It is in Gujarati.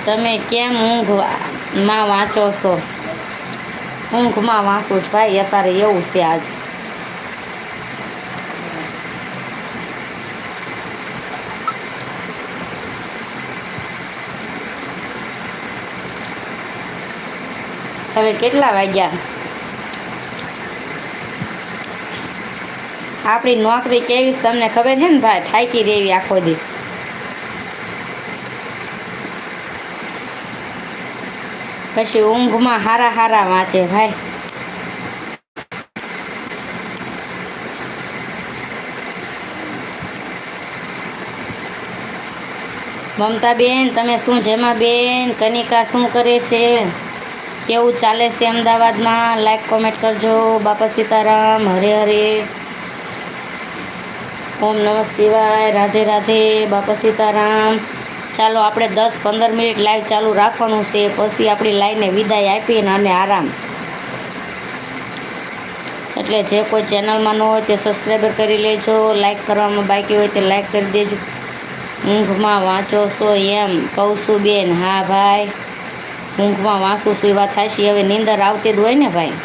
તમે કેમ ઊંઘમાં વાંચો છો? ઊંઘમાં વાંચું છું ભાઈ, અત્યારે એવું છે આજ. હવે કેટલા વાગ્યા? આપણી નોકરી કેવી તમને ખબર છે ને ભાઈ, ઠાકી રેવી આખો દી. પછી ઊંઘમાં હારા હારા વાંચે ભાઈ. મમતાબેન તમે શું જેમાં બેન? કનિકા શું કરે છે? કેવું ચાલે છે અમદાવાદમાં? લાઈક કોમેન્ટ કરજો. બાપા સીતારામ, હરે હરે, ઓમ નમઃ શિવાય, રાધે રાધે, બાપા સીતારામ. ચાલો આપણે 10-15 મિનિટ લાઈવ ચાલુ રાખવાનું છે, પછી આપણી લાઈને વિદાય આપીને અને આરામ. એટલે જે કોઈ ચેનલમાં ન હોય તે સબસ્ક્રાઈબર કરી લેજો. લાઈક કરવામાં બાકી હોય તે લાઈક કરી દેજો. ઊંઘમાં વાંચો છો એમ કહું છું બેન? હા ભાઈ, ઊંઘમાં વાંચું છું એ વાત થાય છે. હવે નીંદર આવતી જ હોય ને ભાઈ.